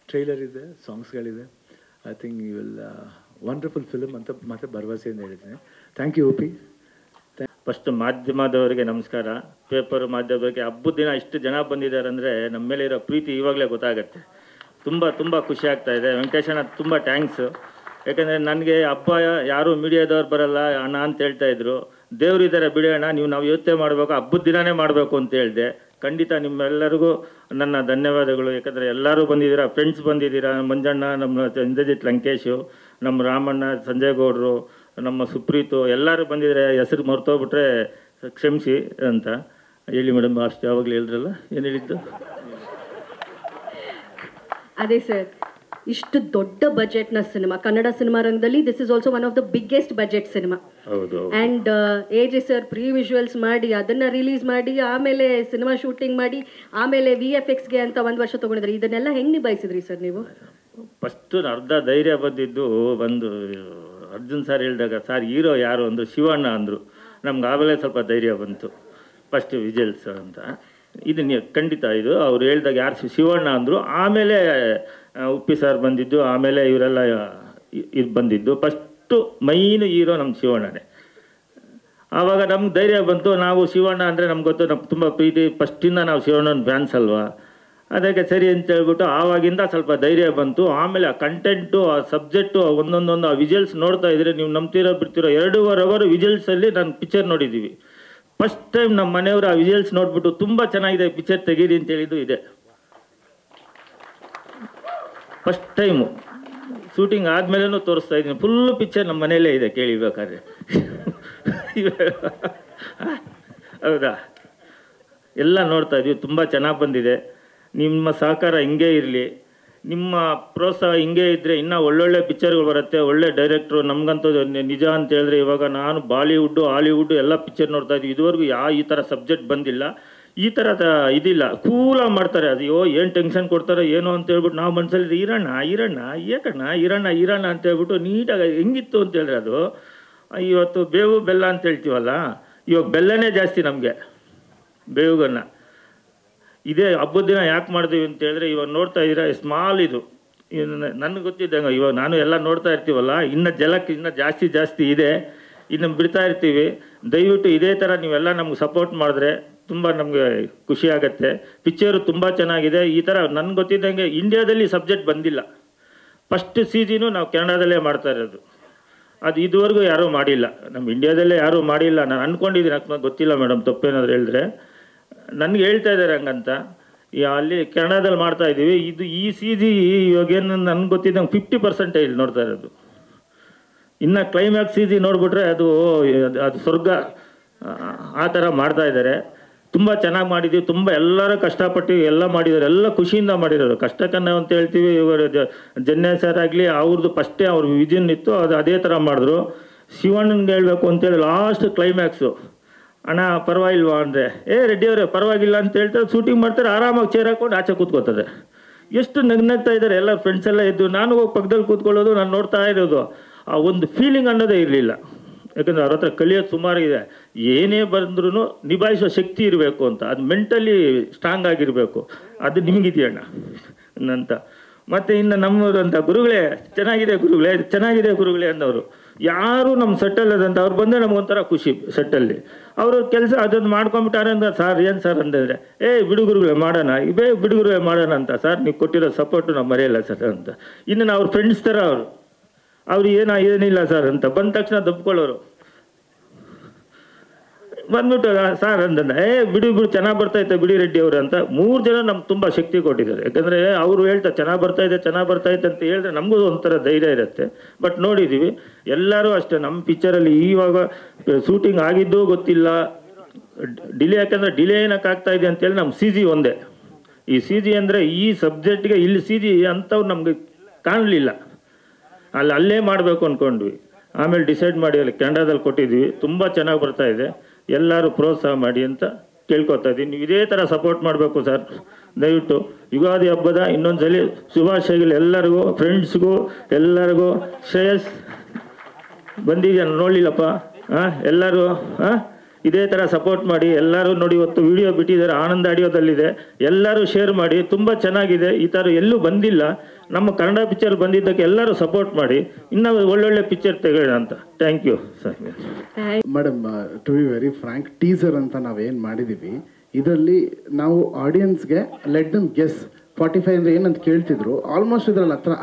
ಟ್ರೈಲರ್ ಇದೆ, ಸಾಂಗ್ಸ್ಗಳಿದೆ. I think you will wonderful film ಅಂತ ಮತ್ತೆ ಭರವಸೆಯಿಂದ ಹೇಳಿದ್ದೀನಿ. Thank you OP. ಫಸ್ಟ್ ಮಾಧ್ಯಮದವರಿಗೆ ನಮಸ್ಕಾರ. ಪೇಪರ್ ಮಾಧ್ಯಮದವರಿಗೆ ಹಬ್ಬದ ದಿನ ಇಷ್ಟು ಜನ ಬಂದಿದ್ದಾರೆ ಅಂದರೆ ನಮ್ಮ ಮೇಲೆ ಇರೋ ಪ್ರೀತಿ ಇವಾಗಲೇ ಗೊತ್ತಾಗುತ್ತೆ. ತುಂಬ ಖುಷಿ ಆಗ್ತಾ ಇದೆ. ವೆಂಕಟೇಶಣ್ಣ ತುಂಬ ಥ್ಯಾಂಕ್ಸು. ಯಾಕಂದರೆ ನನಗೆ ಹಬ್ಬ ಯಾರೂ ಮೀಡಿಯಾದವ್ರು ಬರಲ್ಲ ಅಣ್ಣ ಅಂತ ಹೇಳ್ತಾಯಿದ್ರು. ದೇವರಿದ್ದಾರೆ ಬಿಡಿ ಅಣ್ಣ, ನಾವು ಯೋಚನೆ ಮಾಡಬೇಕು, ಹಬ್ಬದ ದಿನವೇ ಮಾಡಬೇಕು ಅಂತ ಹೇಳಿದೆ. ಖಂಡಿತ ನಿಮ್ಮೆಲ್ಲರಿಗೂ ನನ್ನ ಧನ್ಯವಾದಗಳು. ಯಾಕಂದರೆ ಎಲ್ಲರೂ ಬಂದಿದ್ದೀರಾ, ಫ್ರೆಂಡ್ಸ್ ಬಂದಿದ್ದೀರಾ, ಮಂಜಣ್ಣ, ನಮ್ಮ ಇಂದ್ರಜಿತ್ ಲಂಕೇಶು, ನಮ್ಮ ರಾಮಣ್ಣ, ಸಂಜಯ್ ಗೌಡರು, ನಮ್ಮ ಸುಪ್ರೀತು, ಎಲ್ಲರೂ ಬಂದಿದ್ದಾರೆ. ಹೆಸರು ಮರ್ತೋಗ್ಬಿಟ್ರೆ ಕ್ಷಮಿಸಿ ಅಂತ ಹೇಳಿ ಮೇಡಮ್. ಅಷ್ಟು ಯಾವಾಗಲೂ ಹೇಳಿದ್ರಲ್ಲ, ಏನು ಹೇಳಿದ್ದು? ಅದೇ ಸರ್, ಇಷ್ಟು ದೊಡ್ಡ ಬಜೆಟ್ನ ಸಿನಿಮಾ ಕನ್ನಡ ಸಿನಿಮಾ ರಂಗದಲ್ಲಿ this is also one of the biggest budget cinema. ಹೌದು. And AJ sir pre visuals ಮಾಡಿ ಅದನ್ನು ರಿಲೀಸ್ ಮಾಡಿ ಆಮೇಲೆ ಸಿನಿಮಾ ಶೂಟಿಂಗ್ ಮಾಡಿ ಆಮೇಲೆ VFXಗೆ ಅಂತ 1 ವರ್ಷ ತೊಗೊಂಡಿದ್ರಿ. ಇದನ್ನೆಲ್ಲ ಹೆಂಗೆ ನಿಭಾಯಿಸಿದ್ರಿ ಸರ್ ನೀವು? ಫಸ್ಟು ಅರ್ಧ ಧೈರ್ಯ ಬಂದಿದ್ದು ಒಂದು ಅರ್ಜುನ್ ಸರ್ ಹೇಳಿದಾಗ, ಸರ್ ಹೀರೋ ಯಾರು ಅಂದರು, ಶಿವಣ್ಣ ಅಂದರು. ನಮ್ಗೆ ಆಮೇಲೆ ಸ್ವಲ್ಪ ಧೈರ್ಯ ಬಂತು. ಫಸ್ಟ್ ವಿಜುವಲ್ಸ್ ಅಂತ ಇದು ಖಂಡಿತ ಇದು ಅವ್ರು ಹೇಳಿದಾಗ ಯಾರು ಶಿವಣ್ಣ ಅಂದರು. ಆಮೇಲೆ ಉಪ್ಪಿ ಸರ್ ಬಂದಿದ್ದು, ಆಮೇಲೆ ಇವರೆಲ್ಲ ಇದು ಬಂದಿದ್ದು. ಫಸ್ಟು ಮೈನ್ ಹೀರೋ ನಮ್ಮ ಶಿವಣ್ಣನೇ. ಆವಾಗ ನಮ್ಗೆ ಧೈರ್ಯ ಬಂತು. ನಾವು ಶಿವಣ್ಣ ಅಂದರೆ ನಮ್ಗೆ ಗೊತ್ತು, ನಮ್ಗೆ ತುಂಬ ಪ್ರೀತಿ, ಫಸ್ಟಿಂದ ನಾವು ಶಿವಣ್ಣನ ಫ್ಯಾನ್ಸ್ ಅಲ್ವಾ, ಅದಕ್ಕೆ ಸರಿ ಅಂತ ಹೇಳ್ಬಿಟ್ಟು ಆವಾಗಿಂದ ಸ್ವಲ್ಪ ಧೈರ್ಯ ಬಂತು. ಆಮೇಲೆ ಆ ಕಂಟೆಂಟು, ಆ ಸಬ್ಜೆಕ್ಟು, ಒಂದೊಂದೊಂದು ಆ ವಿಜುವಲ್ಸ್ ನೋಡ್ತಾ ಇದ್ರೆ ನೀವು ನಂಬ್ತಿರೋ ಬಿಡ್ತಿರೋ 2.5 ಅವರ್ ವಿಜುವಲ್ಸಲ್ಲಿ ನಾನು ಪಿಕ್ಚರ್ ನೋಡಿದ್ದೀವಿ. ಫಸ್ಟ್ ಟೈಮ್ ನಮ್ಮ ಮನೆಯವರು ಆ ವಿಜುವಲ್ಸ್ ನೋಡ್ಬಿಟ್ಟು ತುಂಬ ಚೆನ್ನಾಗಿದೆ ಪಿಕ್ಚರ್ ತೆಗೀರಿ ಅಂತ ಹೇಳಿದ್ದು ಇದೆ. ಫಸ್ಟ್ ಟೈಮು ಶೂಟಿಂಗ್ ಆದಮೇಲೂ ತೋರಿಸ್ತಾ ಇದ್ದೀನಿ. ಫುಲ್ಲು ಪಿಕ್ಚರ್ ನಮ್ಮ ಮನೆಯಲ್ಲೇ ಇದೆ, ಕೇಳಿಬೇಕಾದ್ರೆ. ಹೌದಾ? ಎಲ್ಲ ನೋಡ್ತಾ ಇದ್ವಿ. ತುಂಬ ಚೆನ್ನಾಗಿ ಬಂದಿದೆ. ನಿಮ್ಮ ಸಹಕಾರ ಹಿಂಗೇ ಇರಲಿ. ನಿಮ್ಮ ಪ್ರೋತ್ಸಾಹ ಹಿಂಗೆ ಇದ್ದರೆ ಇನ್ನೂ ಒಳ್ಳೊಳ್ಳೆ ಪಿಕ್ಚರ್ಗಳು ಬರುತ್ತೆ, ಒಳ್ಳೆ ಡೈರೆಕ್ಟ್ರು. ನಮಗಂತೂ ನಿಜ ಅಂತ ಹೇಳಿದ್ರೆ ಇವಾಗ ನಾನು ಬಾಲಿವುಡ್ಡು ಹಾಲಿವುಡ್ಡು ಎಲ್ಲ ಪಿಕ್ಚರ್ ನೋಡ್ತಾ ಇದ್ದೀವಿ. ಇದುವರೆಗೂ ಈ ಥರ ಸಬ್ಜೆಕ್ಟ್ ಬಂದಿಲ್ಲ, ಈ ಥರದ ಇದಿಲ್ಲ. ಕೂಲಾಗಿ ಮಾಡ್ತಾರೆ. ಅಯ್ಯೋ ಏನು ಟೆನ್ಷನ್ ಕೊಡ್ತಾರೆ ಏನೋ ಅಂತ ಹೇಳ್ಬಿಟ್ಟು ನಾವು ಮನಸ್ಸಲ್ಲಿ ಈರಣ್ಣ ಈರಣ್ಣ ಅಂತ ಹೇಳ್ಬಿಟ್ಟು ನೀಟಾಗಿ ಹೆಂಗಿತ್ತು ಅಂತ ಹೇಳಿದ್ರೆ ಅದು ಇವತ್ತು ಬೇವು ಬೆಲ್ಲ ಅಂತ ಹೇಳ್ತೀವಲ್ಲ, ಇವಾಗ ಬೆಲ್ಲನೇ ಜಾಸ್ತಿ ನಮಗೆ ಬೇವುಗನ್ನ. ಇದೇ ಹಬ್ಬದ ದಿನ ಯಾಕೆ ಮಾಡ್ತೀವಿ ಅಂತ ಹೇಳಿದ್ರೆ ಇವಾಗ ನೋಡ್ತಾ ಇದ್ದೀರಾ ಸ್ಮಾಲ್ ಇದು ನನಗೆ ಗೊತ್ತಿದ್ದಂಗೆ ಇವಾಗ ನಾನು ಎಲ್ಲ ನೋಡ್ತಾ ಇರ್ತೀವಲ್ಲ, ಇನ್ನು ಜಲಕ್ಕೆ ಇನ್ನೂ ಜಾಸ್ತಿ ಇದೆ, ಇನ್ನು ಬಿಡ್ತಾ ಇರ್ತೀವಿ. ದಯವಿಟ್ಟು ಇದೇ ಥರ ನೀವೆಲ್ಲ ನಮ್ಗೆ ಸಪೋರ್ಟ್ ಮಾಡಿದ್ರೆ ತುಂಬ ನಮಗೆ ಖುಷಿ ಆಗುತ್ತೆ. ಪಿಕ್ಚರು ತುಂಬ ಚೆನ್ನಾಗಿದೆ. ಈ ಥರ ನನಗೆ ಗೊತ್ತಿದ್ದಂಗೆ ಇಂಡಿಯಾದಲ್ಲಿ ಸಬ್ಜೆಕ್ಟ್ ಬಂದಿಲ್ಲ. ಫಸ್ಟ್ CGನೂ ನಾವು ಕನ್ನಡದಲ್ಲೇ ಮಾಡ್ತಾ ಇರೋದು. ಅದು ಇದುವರೆಗೂ ಯಾರೂ ಮಾಡಿಲ್ಲ, ನಮ್ಮ ಇಂಡಿಯಾದಲ್ಲೇ ಯಾರೂ ಮಾಡಿಲ್ಲ. ನಾನು ಅಂದ್ಕೊಂಡಿದ್ದೀನಿ, ಅಕಸ್ಮಾತ್ ಗೊತ್ತಿಲ್ಲ ಮೇಡಮ್, ತಪ್ಪೇನಾದ್ರು ಹೇಳಿದ್ರೆ ನನಗೆ ಹೇಳ್ತಾ ಇದ್ದಾರೆ ಹಂಗಂತ. ಅಲ್ಲಿ ಕನ್ನಡದಲ್ಲಿ ಮಾಡ್ತಾ ಇದ್ದೀವಿ. ಈ CG ಇವಾಗೇನು ನನಗೆ ಗೊತ್ತಿದ್ದಂಗೆ 50% ನೋಡ್ತಾ ಇರೋದು. ಇನ್ನು ಕ್ಲೈಮ್ಯಾಕ್ಸ್ CG ನೋಡಿಬಿಟ್ರೆ ಅದು ಸ್ವರ್ಗ, ಆ ಥರ ಮಾಡ್ತಾ ಇದ್ದಾರೆ. ತುಂಬ ಚೆನ್ನಾಗಿ ಮಾಡಿದ್ದೀವಿ. ತುಂಬ ಎಲ್ಲರೂ ಕಷ್ಟಪಟ್ಟು ಎಲ್ಲ ಮಾಡಿದ್ದಾರೆ, ಎಲ್ಲ ಖುಷಿಯಿಂದ ಮಾಡಿರೋರು. ಕಷ್ಟಕನ್ನ ಅಂತ ಹೇಳ್ತೀವಿ. ಇವರು ಜನ್ಯ ಸರ್ ಆಗಲಿ ಅವ್ರದ್ದು ಫಸ್ಟೇ ಅವ್ರ ವಿಷನ್ ಇತ್ತು, ಅದು ಅದೇ ಥರ ಮಾಡಿದ್ರು. ಶಿವಣ್ಣನಿಗೆ ಹೇಳಬೇಕು ಅಂತೇಳಿ ಲಾಸ್ಟ್ ಕ್ಲೈಮ್ಯಾಕ್ಸು, ಅಣ್ಣ ಪರವಾಗಿಲ್ವಾ ಅಂದರೆ ರೆಡ್ಡಿ ಅವರೇ ಪರವಾಗಿಲ್ಲ ಅಂತ ಹೇಳ್ತಾರೆ. ಶೂಟಿಂಗ್ ಮಾಡ್ತಾರೆ, ಆರಾಮಾಗಿ ಚೇರ್ ಹಾಕೊಂಡು ಆಚೆ ಕೂತ್ಕೋತಾರೆ. ಎಷ್ಟು ನಗ್ನಗ್ತಾ ಇದ್ದಾರೆ ಎಲ್ಲ ಫ್ರೆಂಡ್ಸ್ ಎಲ್ಲ ಇದ್ದು. ನಾನು ಹೋಗಿ ಪಕ್ಕದಲ್ಲಿ ಕೂತ್ಕೊಳ್ಳೋದು, ನಾನು ನೋಡ್ತಾ ಇರೋದು. ಆ ಒಂದು ಫೀಲಿಂಗ್ ಅನ್ನೋದೇ ಇರಲಿಲ್ಲ. ಯಾಕಂದರೆ ಅವ್ರ ಹತ್ರ ಕಲಿಯೋದು ಸುಮಾರಿದೆ. ಏನೇ ಬಂದ್ರೂ ನಿಭಾಯಿಸೋ ಶಕ್ತಿ ಇರಬೇಕು ಅಂತ, ಅದು ಮೆಂಟಲಿ ಸ್ಟ್ರಾಂಗ್ ಆಗಿರಬೇಕು. ಅದು ನಿಮಗಿದೆಯಣ್ಣ ಅಂತ. ಮತ್ತು ಇನ್ನು ನಮ್ಮದಂಥ ಗುರುಗಳೇ ಚೆನ್ನಾಗಿದೆ ಗುರುಗಳೇ ಅನ್ನೋರು ಯಾರು ನಮ್ಮ ಸೆಟ್ಟಲ್ಲದಂತ ಅವ್ರು ಬಂದರೆ ನಮಗೊಂಥರ ಖುಷಿ. ಸೆಟ್ಟಲ್ಲಿ ಅವರು ಕೆಲಸ ಅದನ್ನು ಮಾಡ್ಕೊಂಬಿಟ್ಟಾರೆ ಅಂತ, ಸರ್ ಏನು ಸರ್ ಅಂತಂದರೆ ಬಿಡು ಗುರುಗಳೇ ಮಾಡೋಣ, ಬಿಡು ಗುರುಗಳೇ ಮಾಡೋಣ ಅಂತ. ಸರ್ ನೀವು ಕೊಟ್ಟಿರೋ ಸಪೋರ್ಟು ನಾವು ಮರೆಯಲ್ಲ ಸರ್ ಅಂತ. ಇನ್ನು ನಾವು ಅವ್ರ ಫ್ರೆಂಡ್ಸ್ ಥರ ಅವ್ರು ಏನಿಲ್ಲ ಸರ್ ಅಂತ ಬಂದ ತಕ್ಷಣ ದಬ್ಕೊಳ್ಳೋರು. ಬಂದ್ಬಿಟ್ಟು ಸರ್ ಅಂತಂದ ಬಿಡು ಚೆನ್ನಾಗಿ ಬರ್ತೈತೆ ಬಿಡಿ ರೆಡ್ಡಿ ಅವರು ಅಂತ 3 ಜನ ನಮ್ಗೆ ತುಂಬ ಶಕ್ತಿ ಕೊಟ್ಟಿದ್ದಾರೆ. ಯಾಕಂದರೆ ಅವರು ಹೇಳ್ತಾರೆ ಚೆನ್ನಾಗಿ ಬರ್ತೈತೆ ಅಂತ ಹೇಳಿದ್ರೆ ನಮಗೂ ಒಂಥರ ಧೈರ್ಯ ಇರುತ್ತೆ. ಬಟ್ ನೋಡಿದ್ದೀವಿ ಎಲ್ಲರೂ ಅಷ್ಟೇ. ನಮ್ಮ ಪಿಕ್ಚರಲ್ಲಿ ಇವಾಗ ಶೂಟಿಂಗ್ ಆಗಿದ್ದೂ ಗೊತ್ತಿಲ್ಲ, ಡಿಲೇ. ಯಾಕಂದರೆ ಡಿಲೇ ಏನಕ್ಕೆ ಆಗ್ತಾ ಇದೆ ಅಂತೇಳಿ ನಮ್ಮ CG ಒಂದೇ. ಈ CG ಅಂದರೆ ಈ ಸಬ್ಜೆಕ್ಟ್ಗೆ ಇಲ್ಲಿ CG ಅಂಥವ್ರು ನಮಗೆ ಕಾಣಲಿಲ್ಲ. ಅಲ್ಲೇ ಮಾಡಬೇಕು ಅಂದ್ಕೊಂಡ್ವಿ. ಆಮೇಲೆ ಡಿಸೈಡ್ ಮಾಡಿ ಅಲ್ಲಿ ಕನ್ನಡದಲ್ಲಿ ಕೊಟ್ಟಿದ್ವಿ. ತುಂಬ ಚೆನ್ನಾಗಿ ಬರ್ತಾ ಇದೆ. ಎಲ್ಲರೂ ಪ್ರೋತ್ಸಾಹ ಮಾಡಿ ಅಂತ ಕೇಳ್ಕೊತಾ ಇದ್ದೀನಿ. ನೀವು ಇದೇ ಥರ ಸಪೋರ್ಟ್ ಮಾಡಬೇಕು ಸರ್. ದಯವಿಟ್ಟು ಯುಗಾದಿ ಹಬ್ಬದ ಇನ್ನೊಂದ್ಸಲಿ ಶುಭಾಶಯಗಳು ಎಲ್ಲರಿಗೂ, ಫ್ರೆಂಡ್ಸ್ಗೂ ಎಲ್ಲರಿಗೂ. ಶ್ರೇಯಸ್ ಬಂದಿದ್ಯಾ ನೋಡಲಿಲ್ಲಪ್ಪ, ಎಲ್ಲರೂ ಇದೇ ಥರ ಸಪೋರ್ಟ್ ಮಾಡಿ. ಎಲ್ಲರೂ ನೋಡಿ ಇವತ್ತು ವಿಡಿಯೋ ಬಿಟ್ಟಿದ್ದಾರೆ, ಆನಂದ ಆಡಿಯೋದಲ್ಲಿದೆ. ಎಲ್ಲರೂ ಶೇರ್ ಮಾಡಿ. ತುಂಬ ಚೆನ್ನಾಗಿದೆ. ಈ ಥರ ಎಲ್ಲೂ ಬಂದಿಲ್ಲ. ನಮ್ಮ ಕನ್ನಡ ಪಿಕ್ಚರ್ ಬಂದಿದ್ದಕ್ಕೆ ಎಲ್ಲರೂ ಸಪೋರ್ಟ್ ಮಾಡಿ. ಇನ್ನೂ ಒಳ್ಳೊಳ್ಳೆ ಪಿಕ್ಚರ್ ತೆಗೋಣ ಅಂತ. Thank you sir. Madam, to be very frank, teaser ಅಂತ ನಾವೇನು ಮಾಡಿದ್ದೀವಿ ಇದರಲ್ಲಿ ನಾವು ಆಡಿಯನ್ಸ್ಗೆ ಲೆಟ್ ದಮ್ ಗೆಸ್ 45 ಅಂದರೆ ಏನಂತ ಕೇಳ್ತಿದ್ರು. ಆಲ್ಮೋಸ್ಟ್ ಇದರಲ್ಲಿ ಹತ್ರ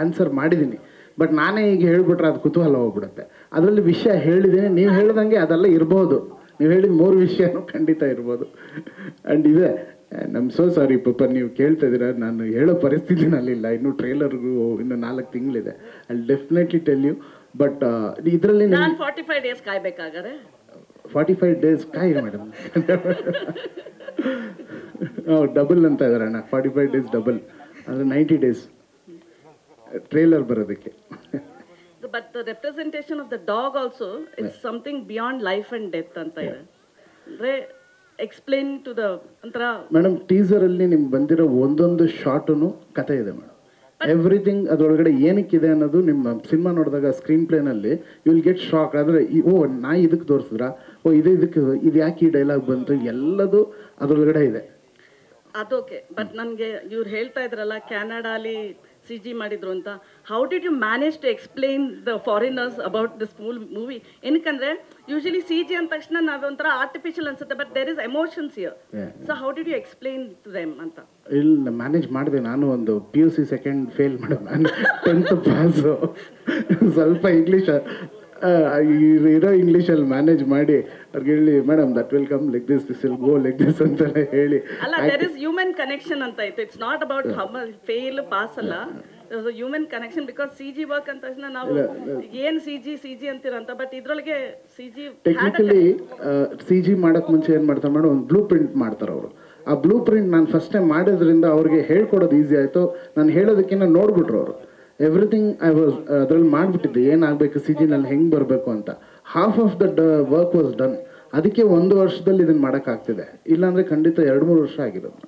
ಆನ್ಸರ್ ಮಾಡಿದ್ದೀನಿ. ಬಟ್ ನಾನೇ ಈಗ ಹೇಳ್ಬಿಟ್ರೆ ಅದು ಕುತೂಹಲ ಹೋಗ್ಬಿಡುತ್ತೆ. ಅದರಲ್ಲಿ ವಿಷಯ ಹೇಳಿದ್ದೀನಿ, ನೀವು ಹೇಳ್ದಂಗೆ ಅದೆಲ್ಲ ಇರ್ಬೋದು. ನೀವು ಹೇಳಿದ 3 ವಿಷಯನೂ ಖಂಡಿತ ಇರ್ಬೋದು. ಆ್ಯಂಡ್ ಇದೆ ನಮ್ ಸೋ ಸಾರಿ ಪಾಪ, ನೀವು ಕೇಳ್ತಾ ಇದ್ದೀರಾ, ನಾನು ಹೇಳೋ ಪರಿಸ್ಥಿತಿನಲ್ಲಿಲ್ಲ. ಇನ್ನು ಟ್ರೇಲರ್ಗೂ ಇನ್ನು 4 ತಿಂಗಳಿದೆ. I definitely tell you. But ಇದರಲ್ಲಿ 45 ಡೇಸ್ ಕಾಯ್ಬೇಕಾಗಾರೆ 45 ಡೇಸ್ ಕಾಯಿ ಮೇಡಮ್. ಡಬಲ್ ಅಂತ ಇದ್ದಾರೆ ಅಣ್ಣ. 45 ಡೇಸ್ ಡಬಲ್ ಅಂದರೆ 90 ಡೇಸ್ ಟ್ರೇಲರ್ ಬರೋದಕ್ಕೆ. But the representation of the dog also is something beyond life and death ಅಂತ ಇದೆ. ಅಂದ್ರೆ ಎಕ್ಸ್ಪ್ಲೇನ್ ಟು ದ ಅಂತರ. ಮೇಡಮ್, ಟೀಸರಲ್ಲಿ ನಿಮ್ಗೆ ಬಂದಿರೋ ಒಂದೊಂದು ಶಾರ್ಟು ಕತೆ ಇದೆ ಮೇಡಮ್. ಎವ್ರಿಥಿಂಗ್ ಅದರೊಳಗಡೆ ಏನಕ್ಕಿದೆ ಅನ್ನೋದು ನಿಮ್ಮ ಸಿನಿಮಾ ನೋಡಿದಾಗ ಸ್ಕ್ರೀನ್ ಪ್ಲೇನಲ್ಲಿ ಯು ವಿಲ್ ಗೆಟ್ ಶಾಕ್. ಆದರೆ ನಾ ಇದಕ್ಕೆ ತೋರಿಸಿದ್ರಾ, ಇದು ಯಾಕೆ ಈ ಡೈಲಾಗ್ ಬಂತು, ಎಲ್ಲದು ಅದರೊಳಗಡೆ ಇದೆ. ಅದೋಕೆ. ಬಟ್ ನನಗೆ ಇವ್ರು ಹೇಳ್ತಾ ಇದ್ರಲ್ಲ ಕ್ಯಾನಡಾಲಿ CG ಮಾಡಿದ್ರು ಅಂತ. How did you manage to explain the foreigners about this movie? ಏನಕ್ಕಂದ್ರೆ ಯೂಶಲಿ CG ಅಂದ ತಕ್ಷಣ ನಾವೊಂಥರ ಆರ್ಟಿಫಿಷಿಯಲ್ ಅನ್ಸುತ್ತೆ, but there is emotions here. So how did you explain to them ಅಂತ? ಇಲ್ಲಿ ಮ್ಯಾನೇಜ್ ಮಾಡಿದೆ. ನಾನು ಒಂದು PUC ಸೆಕೆಂಡ್ ಫೇಲ್ ಮೇಡಮ್, ನಾನು 10th ಪಾಸು. ಸ್ವಲ್ಪ ಇಂಗ್ಲೀಷ್ ಇರೋ ಇಂಗ್ಲೀಷಲ್ಲಿ ಮ್ಯಾನೇಜ್ ಮಾಡಿ ಅವ್ರಿಗೆ ಹೇಳಿ, madam that will come like this will go like this ಅಂತೆಲ್ಲ ಹೇಳಿ. ಅಲ್ಲ, ದೇರ್ ಇಸ್ ಹ್ಯೂಮನ್ ಕನೆಕ್ಷನ್ ಅಂತ ಇತ್ತು. It's not about fail pass ಅಲ್ಲ, human connection. Because CG work ಅಂತ ತಕ್ಷಣ ನಾವು ಏನ್ CG ಅಂತೀರಂತ, ಬಟ್ ಇದ್ರೊಳಗೆ CG ಟೆಕ್ನಿಕಲಿ CG ಮಾಡಕ್ ಮುಂಚೆ ಏನ್ ಮಾಡ್ತಾರೆ ಮೇಡಮ್, ಒಂದು ಬ್ಲೂ ಪ್ರಿಂಟ್ ಮಾಡ್ತಾರೆ ಅವರು. ಆ ಆ ಬ್ಲೂ ಪ್ರಿಂಟ್ ನಾನು ಫಸ್ಟ್ ಟೈಮ್ ಮಾಡಿದ್ರಿಂದ ಅವ್ರಿಗೆ ಹೇಳ್ಕೊಡೋದು ಈಸಿ ಆಯಿತು. ನಾನು ಹೇಳೋದಕ್ಕಿಂತ ನೋಡ್ಬಿಟ್ರು ಅವರು. ಎವ್ರಿಥಿಂಗ್ ಐ ವಾಸ್ ಅದ್ರಲ್ಲಿ ಮಾಡಿಬಿಟ್ಟಿದ್ದೆ, ಏನಾಗಬೇಕು ಸಿ ಜಿನಲ್ಲಿ ಹೆಂಗೆ ಬರಬೇಕು ಅಂತ. Half of the work was done. ಅದಕ್ಕೆ 1 ವರ್ಷದಲ್ಲಿ ಇದನ್ನು ಮಾಡೋಕ್ಕಾಗ್ತಿದೆ, ಇಲ್ಲಾಂದರೆ ಖಂಡಿತ 2-3 ವರ್ಷ ಆಗಿರೋದು.